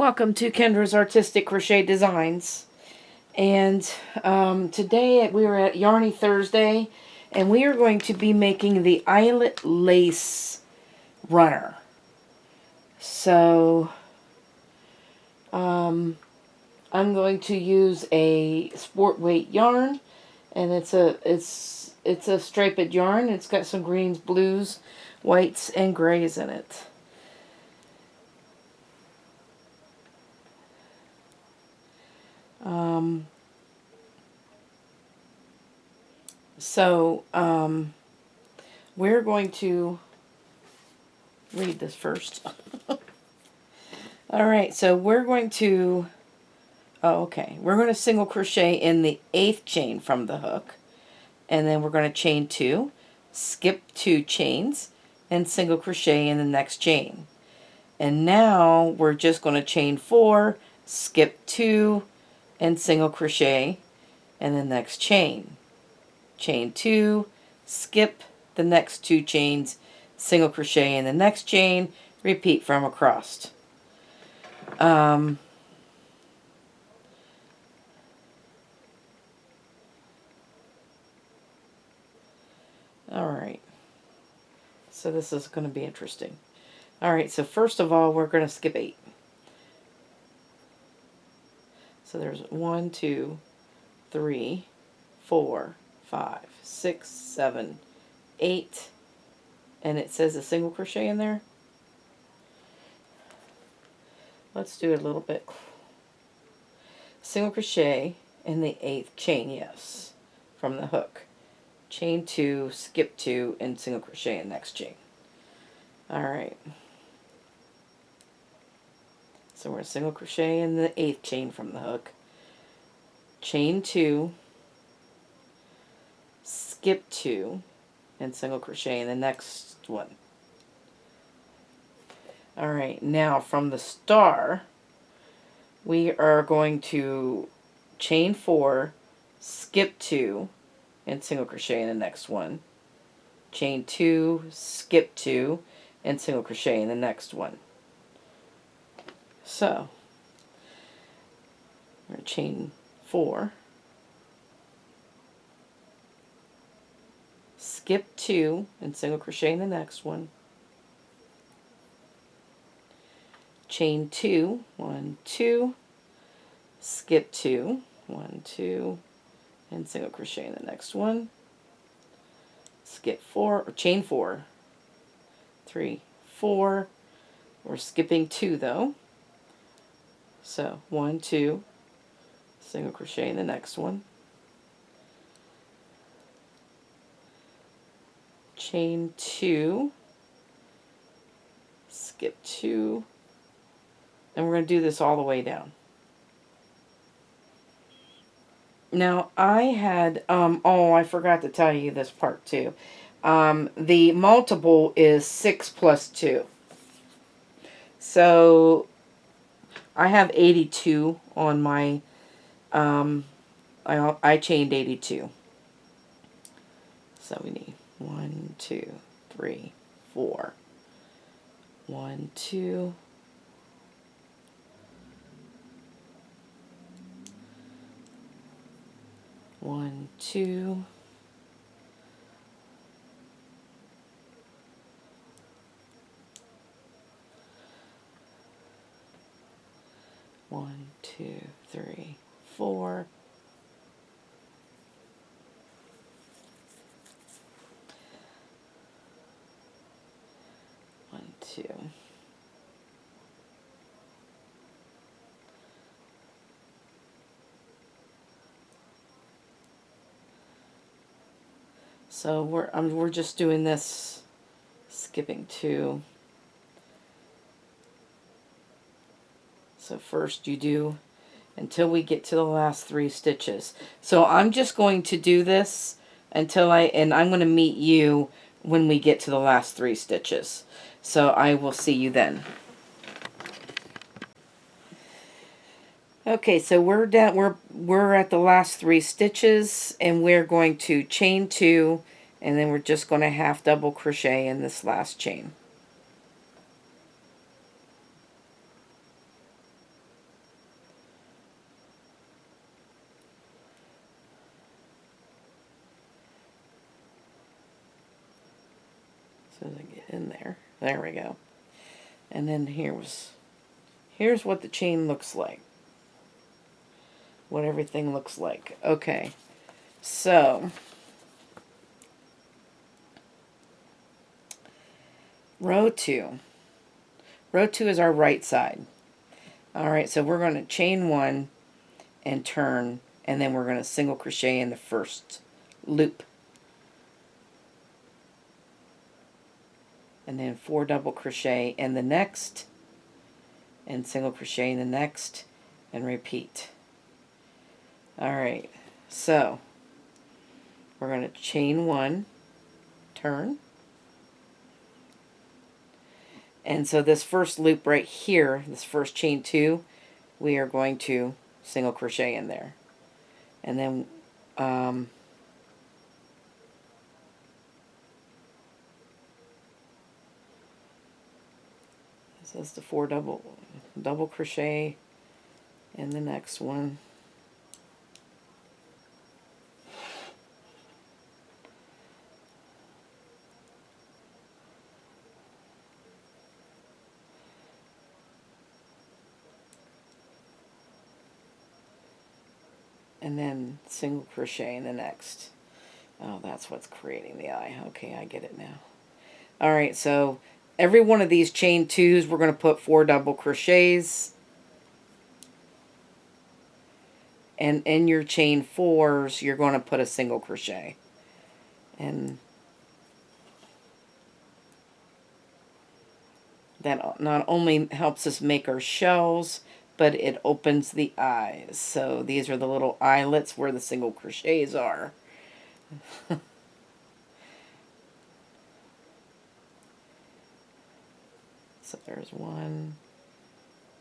Welcome to Kendra's Artistic Crochet Designs. And today we are at Yarny Thursday, and we are going to be making the Eyelet lace runner. So I'm going to use a sport weight yarn, and it's a striped yarn. It's got some greens, blues, whites, and grays in it. We're going to read this first. Alright, so we're going to, we're going to single crochet in the 8th chain from the hook, and then we're going to chain 2, skip 2 chains, and single crochet in the next chain. And now we're just going to chain 4, skip 2, and single crochet in the next chain. Chain 2, skip the next 2 chains, single crochet in the next chain, repeat from across. Alright, so this is going to be interesting. Alright, so first of all, we're going to skip 8. So there's 1, 2, 3, 4, 5, 6, 7, 8, and it says a single crochet in there. Let's do it a little bit. Single crochet in the 8th chain, yes, from the hook. Chain 2, skip 2, and single crochet in the next chain. Alright. So we're single crochet in the 8th chain from the hook. Chain 2, skip 2, and single crochet in the next one. Alright, now from the star, we are going to chain 4, skip 2, and single crochet in the next one. Chain 2, skip 2, and single crochet in the next one. So, we're going to chain 4, skip 2, and single crochet in the next one. Chain 2, 1, 2, skip 2, 1, 2, and single crochet in the next one. Skip 4, or chain 4, 3, 4. We're skipping 2 though. So 1, 2, single crochet in the next one. Chain 2, skip 2, and we're going to do this all the way down. Now I had, I forgot to tell you this part too. The multiple is 6 plus 2. So I have 82 on my, I chained 82. So we need 1, 2, 3, 4. 1, 2. 1, 2. 1, 2, 3, 4. 1, 2. So we're just doing this, skipping 2. So first you do until we get to the last 3 stitches. So I'm just going to do this until I'm going to meet you when we get to the last 3 stitches. So I will see you then. Okay, so we're at the last 3 stitches, and we're going to chain 2, and then we're just going to half double crochet in this last chain. So as I get in there, there we go. And then here's what the chain looks like. What everything looks like. Okay, so row 2. Row 2 is our right side. Alright, so we're going to chain 1 and turn, and then we're going to single crochet in the first loop. And then 4 double crochet in the next, and single crochet in the next, and repeat. Alright, so we're going to chain 1, turn, and so this first loop right here, this first chain 2, we are going to single crochet in there. And then this is the 4 double crochet in the next one. And then single crochet in the next. Oh, that's what's creating the eye. Okay, I get it now. Alright, so every one of these chain 2s, we're going to put 4 double crochets. And in your chain 4s, you're going to put a single crochet. And that not only helps us make our shells, but it opens the eyes. So these are the little eyelets where the single crochets are. So there's 1,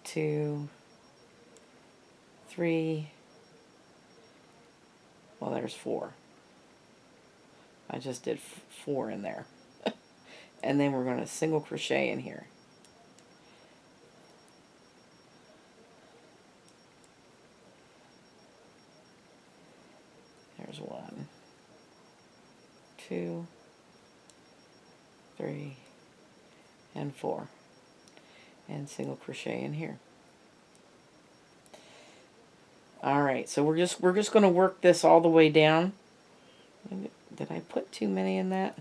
2, 3. Well, there's 4. I just did 4 in there. And then we're going to single crochet in here. There's 1, 2, 3, and 4. And single crochet in here. Alright, so we're just going to work this all the way down. Did I put too many in that?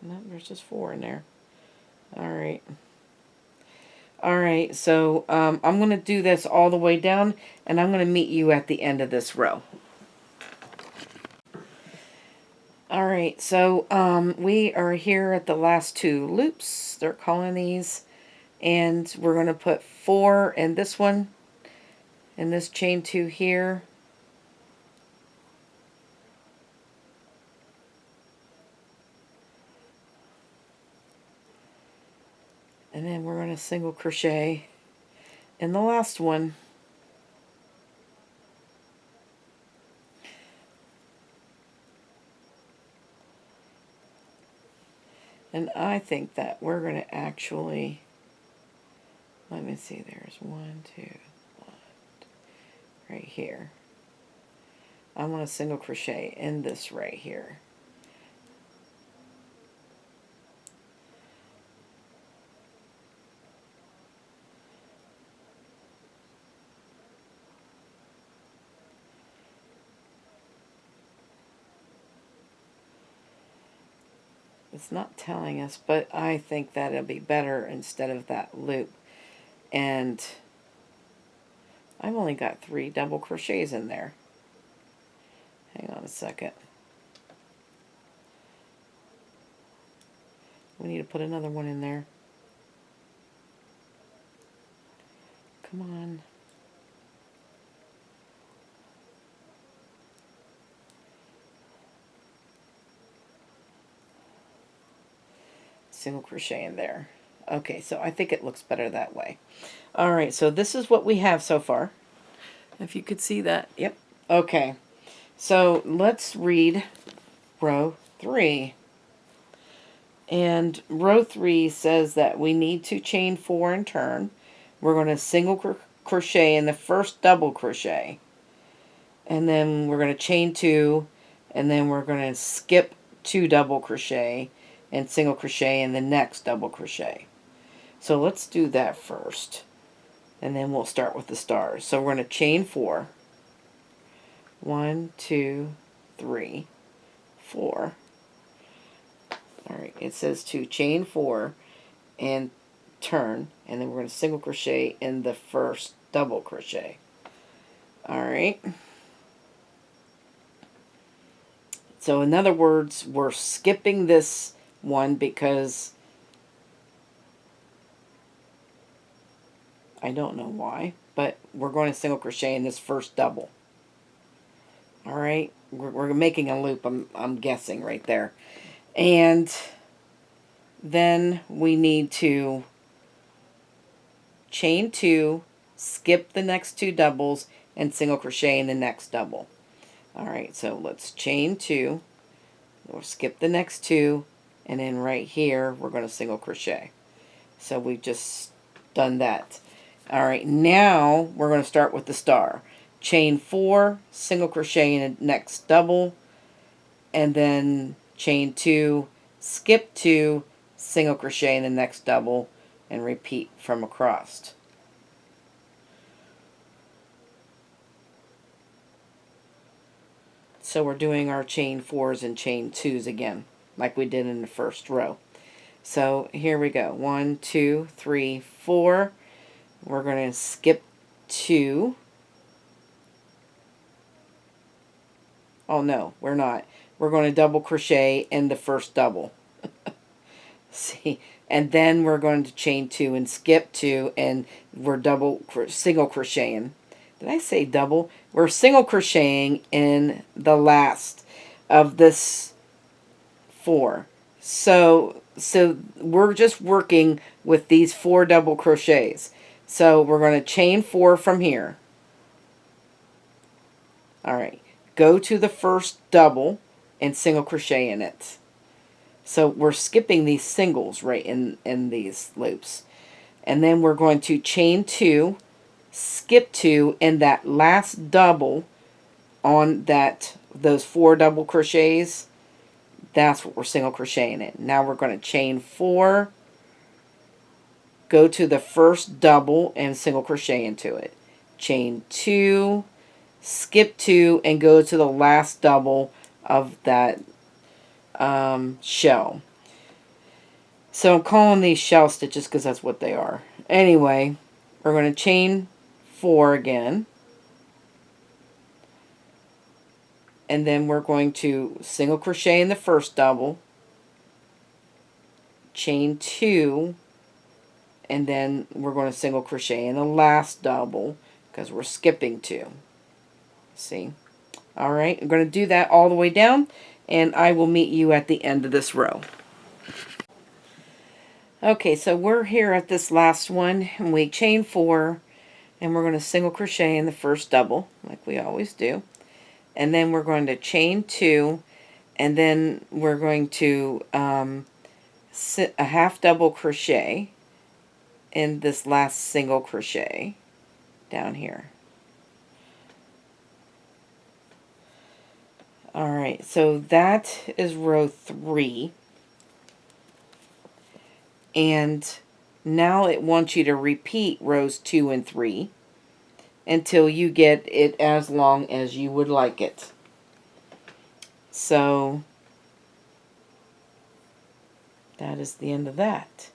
No, there's just 4 in there. Alright. Alright, so I'm going to do this all the way down, and I'm going to meet you at the end of this row. Alright, so we are here at the last 2 loops. They're calling these. And we're going to put 4 in this one, in this chain 2 here. And then we're going to single crochet in the last one. And I think that we're going to actually, let me see, there's 1, 2, 1, right here. I want to single crochet in this right here. It's not telling us, but I think that it'll be better instead of that loop. And I've only got 3 double crochets in there. Hang on a second. We need to put another one in there. Come on. Single crochet in there. Okay, so I think it looks better that way. Alright, so this is what we have so far. If you could see that. Yep. Okay. So let's read row 3. And row 3 says that we need to chain 4 and turn. We're going to single crochet in the first double crochet. And then we're going to chain 2. And then we're going to skip 2 double crochet. and single crochet in the next double crochet. So let's do that first, and then we'll start with the stars. So we're going to chain 4. 1, 2, 3, 4. Alright, it says to chain 4 and turn, and then we're going to single crochet in the first double crochet. Alright. So in other words, we're skipping this one because I don't know why, but we're going to single crochet in this first double. Alright, we're making a loop, I'm guessing right there. And then we need to chain 2, skip the next 2 doubles, and single crochet in the next double. Alright, so let's chain 2, we'll skip the next 2, and then right here we're going to single crochet. So we've just done that. Alright, now we're going to start with the star. Chain 4, single crochet in the next double, and then chain 2, skip 2, single crochet in the next double, and repeat from across. So we're doing our chain 4s and chain 2s again, like we did in the first row. So here we go. 1, 2, 3, 4. We're going to skip 2. Oh no, we're not. We're going to double crochet in the first double. See, and then we're going to chain 2 and skip 2, and we're single crocheting. Did I say double? We're single crocheting in the last of this 4. So we're just working with these 4 double crochets. So we're going to chain 4 from here. Alright, go to the first double and single crochet in it. So we're skipping these singles right in these loops. And then we're going to chain 2, skip 2 in that last double on those 4 double crochets. That's what we're single crocheting in. Now we're going to chain 4, go to the first double and single crochet into it. Chain 2, skip 2, and go to the last double of that shell. So I'm calling these shell stitches because that's what they are. Anyway, we're going to chain 4 again, and then we're going to single crochet in the first double, chain 2, and then we're going to single crochet in the last double because we're skipping 2. See? Alright, I'm going to do that all the way down, and I will meet you at the end of this row. Okay, so we're here at this last one, and we chain 4, and we're going to single crochet in the first double, like we always do. And then we're going to chain 2, and then we're going to a half double crochet in this last single crochet down here. Alright, so that is row 3. And now it wants you to repeat rows 2 and 3 until you get it as long as you would like it. So that is the end of that.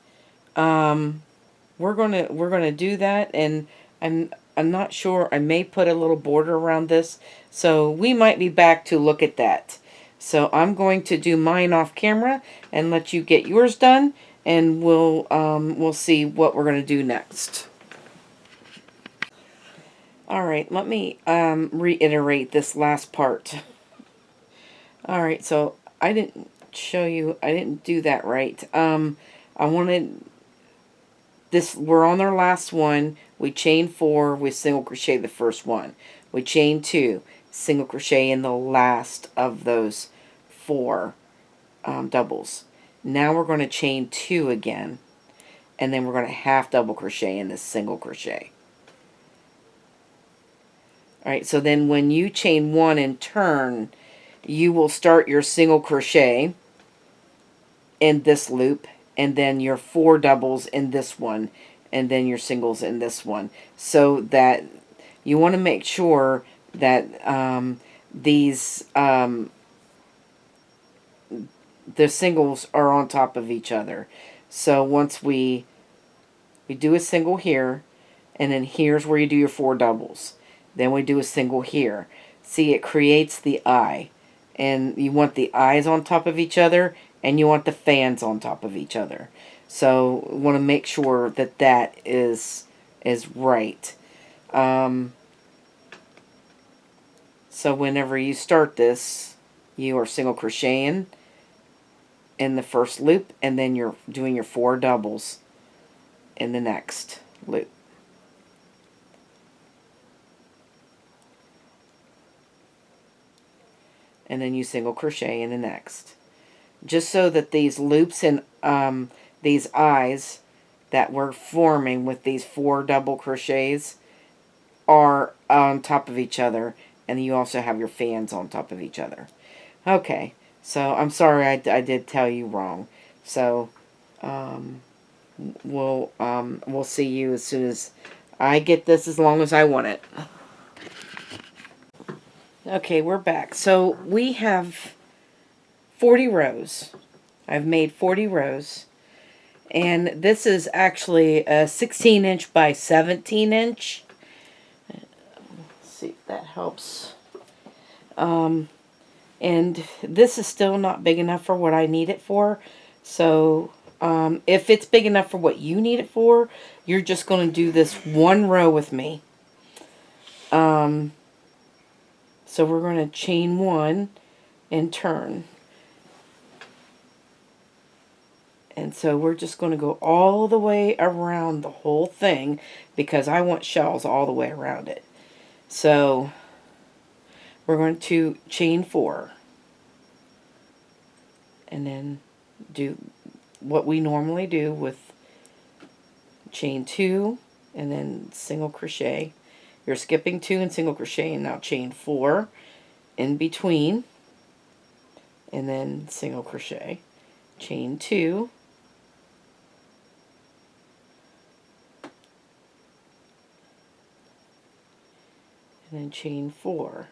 We're gonna do that, and I'm not sure. I may put a little border around this, so we might be back to look at that. So I'm going to do mine off camera and let you get yours done, and we'll see what we're gonna do next. Alright, let me reiterate this last part. Alright, so I didn't show you, I didn't do that right. I wanted this, we're on our last one. We chain 4, we single crochet the first one. We chain 2, single crochet in the last of those 4 doubles. Now we're going to chain 2 again, and then we're going to half double crochet in this single crochet. Alright, so then when you chain 1 and turn, you will start your single crochet in this loop, and then your 4 doubles in this one, and then your singles in this one, so that you want to make sure that these the singles are on top of each other. So once we do a single here, and then here's where you do your 4 doubles. Then we do a single here. See, it creates the eye. And you want the eyes on top of each other, and you want the fans on top of each other. So you want to make sure that that is right. So whenever you start this, you are single crocheting in the first loop, and then you're doing your 4 doubles in the next loop. And then you single crochet in the next. Just so that these loops and these eyes that we're forming with these 4 double crochets are on top of each other, and you also have your fans on top of each other. Okay, so I'm sorry I did tell you wrong. So we'll see you as soon as I get this, as long as I want it. Okay, we're back. So we have 40 rows. I've made 40 rows. And this is actually a 16-inch by 17-inch. Let's see if that helps. And this is still not big enough for what I need it for. So if it's big enough for what you need it for, you're just going to do this 1 row with me. So we're going to chain 1 and turn. And so we're just going to go all the way around the whole thing, because I want shells all the way around it. So we're going to chain 4. And then do what we normally do with chain 2 and then single crochet. You're skipping 2 and single crochet, and now chain 4 in between, and then single crochet, chain 2, and then chain 4,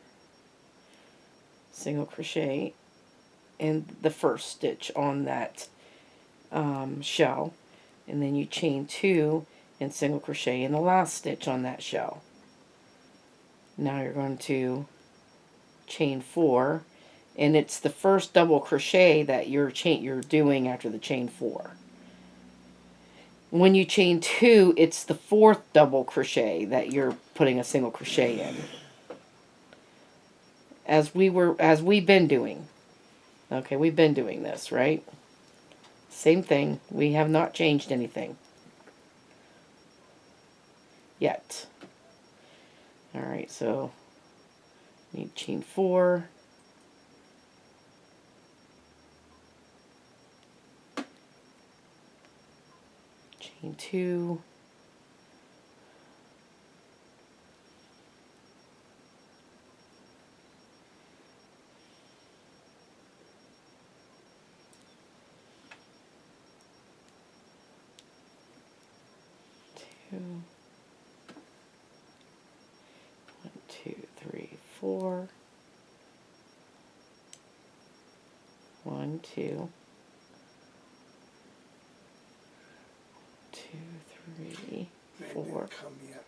single crochet in the first stitch on that shell, and then you chain 2 and single crochet in the last stitch on that shell. Now you're going to chain 4, and it's the first double crochet that you're doing after the chain 4. When you chain 2, it's the 4th double crochet that you're putting a single crochet in, as we've been doing. Okay, we've been doing this, right? Same thing. We have not changed anything yet. All right, so need chain 4, chain 2, two, 1, 2, 3, 4, 1, 2, 2, 3, 4. Come yet.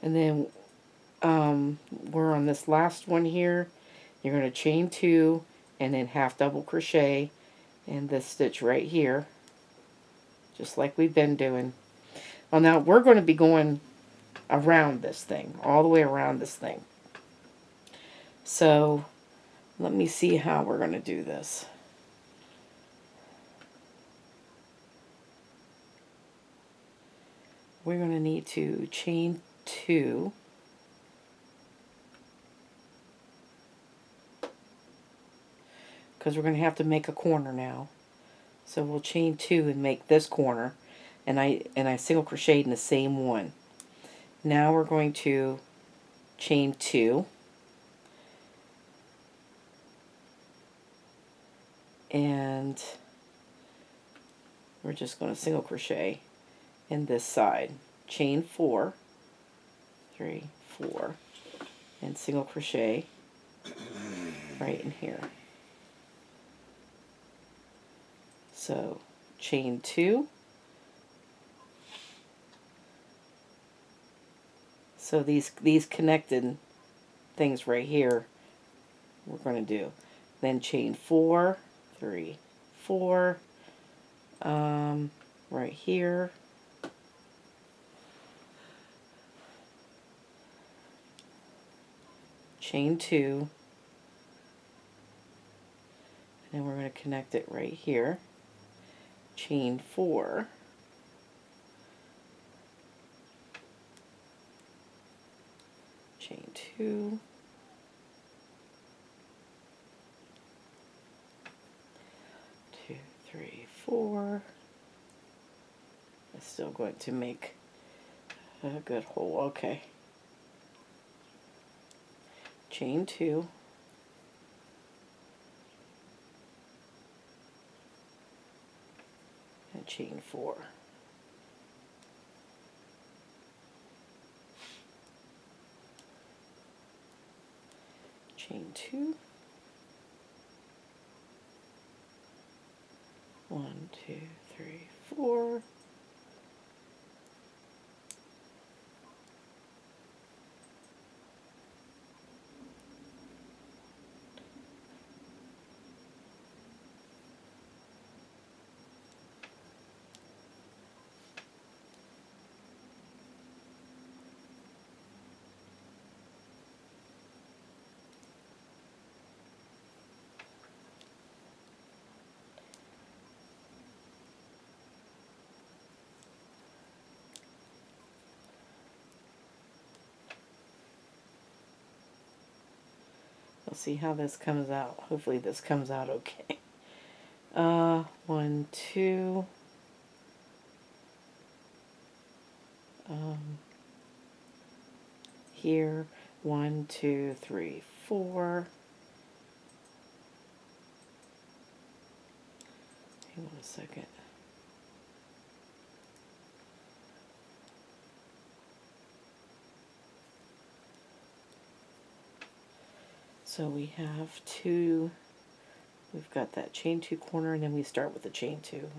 And then we're on this last one here. You're going to chain 2 and then half double crochet in this stitch right here, just like we've been doing. Well, now we're going to be going around this thing, all the way around this thing. So let me see how we're going to do this. We're going to need to chain 2. Because we're going to have to make a corner now. So we'll chain 2 and make this corner. And I single crocheted in the same one. Now we're going to chain 2. And we're just going to single crochet in this side. Chain 4, 3, 4, and single crochet right in here. So chain 2. So these connected things right here we're going to do. Then chain 4, 3, 4, right here. Chain 2. And then we're going to connect it right here. Chain 4. Chain 2. Two, 3, 4. I'm still going to make a good hole. Okay. Chain 2. And chain 4. Chain 2. 1, 2, 3, 4. We'll see how this comes out. Hopefully this comes out okay. 1, 2. Here, 1, 2, 3, 4. Hang on a second. So we have 2, we've got that chain 2 corner, and then we start with the chain 2.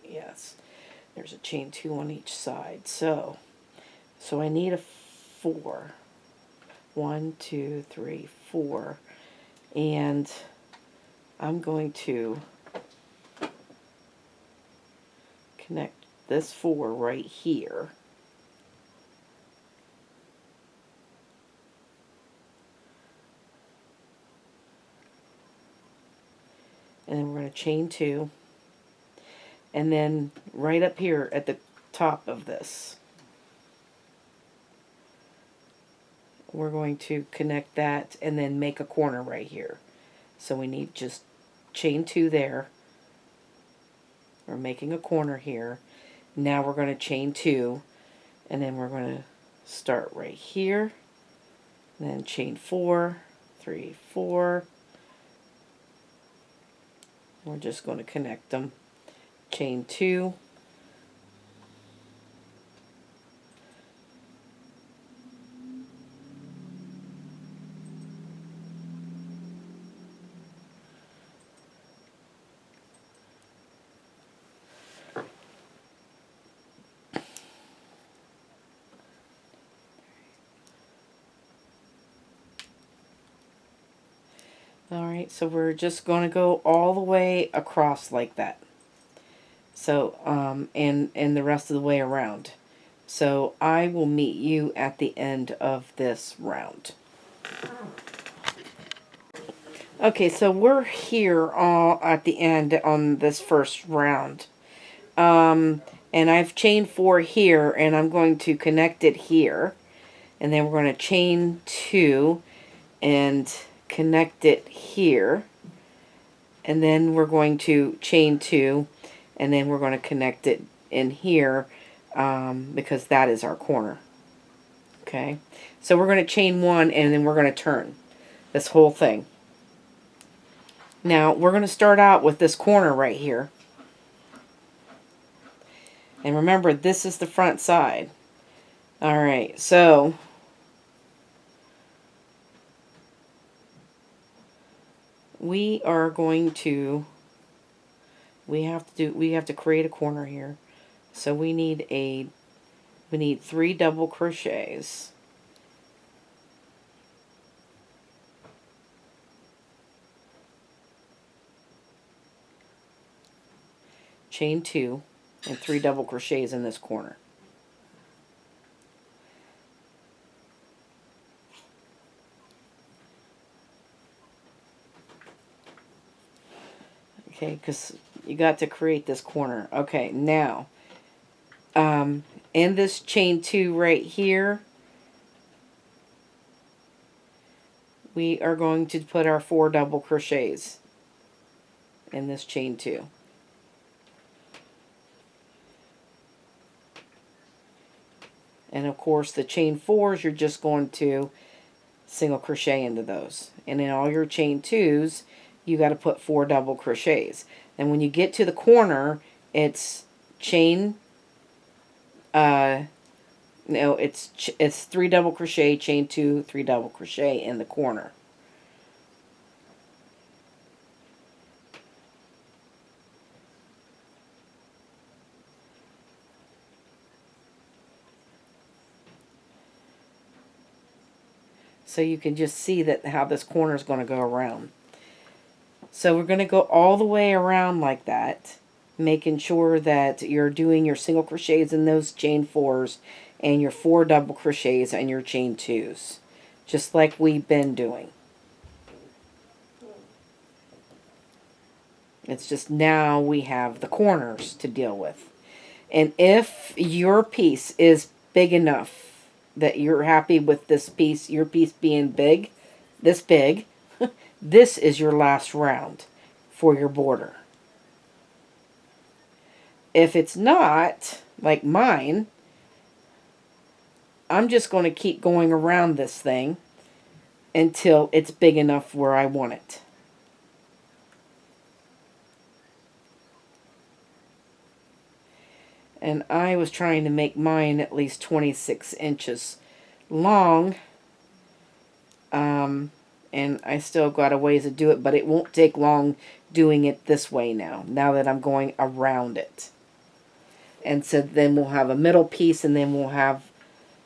Yes, there's a chain 2 on each side. So I need a 4. 1, 2, 3, 4. And I'm going to connect this 4 right here. And then we're going to chain 2. And then right up here at the top of this, we're going to connect that and then make a corner right here. So we need just chain 2 there. We're making a corner here. Now we're going to chain 2, and then we're going to start right here. And then chain 4, 3, 4. We're just going to connect them. Chain 2. Alright, so we're just going to go all the way across like that. So, and the rest of the way around. So I will meet you at the end of this round. Okay, so we're here all at the end on this first round. And I've chained 4 here, and I'm going to connect it here. And then we're going to chain 2 and connect it here. And then we're going to chain 2, and then we're going to connect it in here, because that is our corner. Okay, so we're going to chain 1, and then we're going to turn this whole thing. Now we're going to start out with this corner right here, and remember, this is the front side. All right, so we are going to we have to create a corner here. So we need 3 double crochets. Chain 2 and 3 double crochets in this corner. Okay, because you got to create this corner. Okay, now in this chain 2 right here, we are going to put our 4 double crochets in this chain 2. And of course the chain 4s, you're just going to single crochet into those. And in all your chain 2s, you got to put 4 double crochets. And when you get to the corner, it's chain no, it's 3 double crochet, chain 2, 3 double crochet in the corner. So you can just see that how this corner is going to go around. So we're going to go all the way around like that, making sure that you're doing your single crochets in those chain 4s and your 4 double crochets and your chain 2s, just like we've been doing. It's just now we have the corners to deal with. And if your piece is big enough that you're happy with this piece, your piece being big, this big, this is your last round for your border. If it's not, like mine, I'm just going to keep going around this thing until it's big enough where I want it. And I was trying to make mine at least 26 inches long. And I still got a ways to do it, but it won't take long doing it this way now that I'm going around it. And so then we'll have a middle piece, and then we'll have,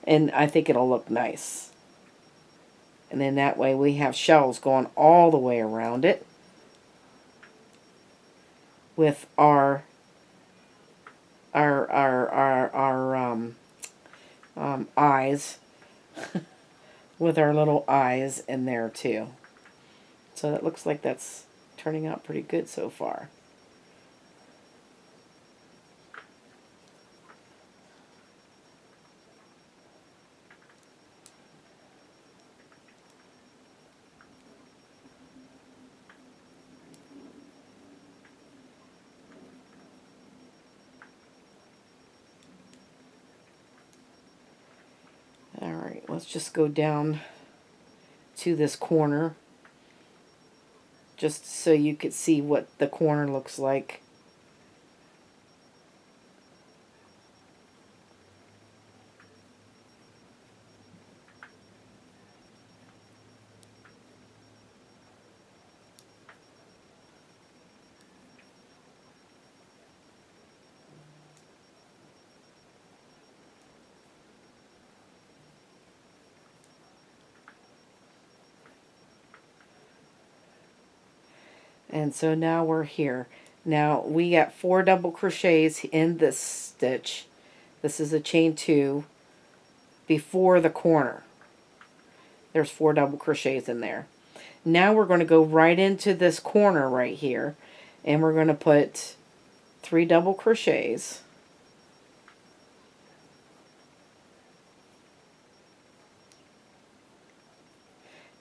and I think it'll look nice. And then that way we have shells going all the way around it with our eyes, with our little eyes in there too. So that looks like that's turning out pretty good so far. Alright, let's just go down to this corner, just so you could see what the corner looks like. And so now we're here. Now we got 4 double crochets in this stitch, This is a chain 2 before the corner. There's 4 double crochets in there. Now we're going to go right into this corner right here, and we're going to put 3 double crochets.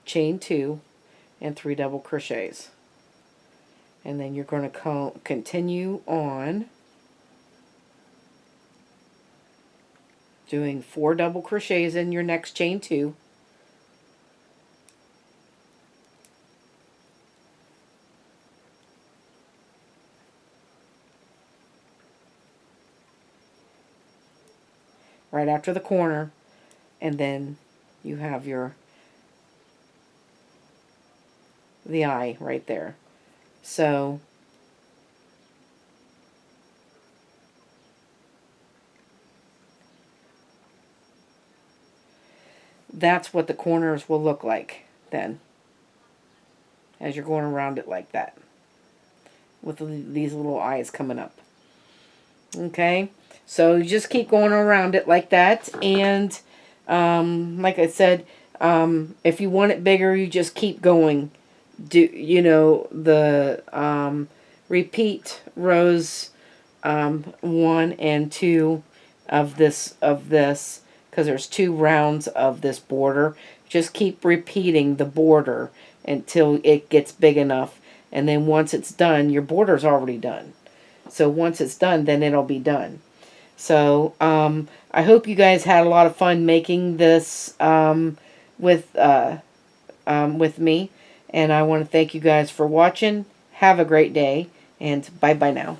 Chain 2 and 3 double crochets. And then you're going to continue on doing 4 double crochets in your next chain 2. Right after the corner, and then you have the eye right there. So that's what the corners will look like then, as you're going around it like that, with these little eyes coming up. Okay, so you just keep going around it like that, and like I said, if you want it bigger, you just keep going. Repeat rows 1 and 2 of this, because there's 2 rounds of this border. Just keep repeating the border until it gets big enough, and then once it's done, your border's already done. So once it's done, then it'll be done. So I hope you guys had a lot of fun making this with me. And I want to thank you guys for watching. Have a great day, and bye-bye now.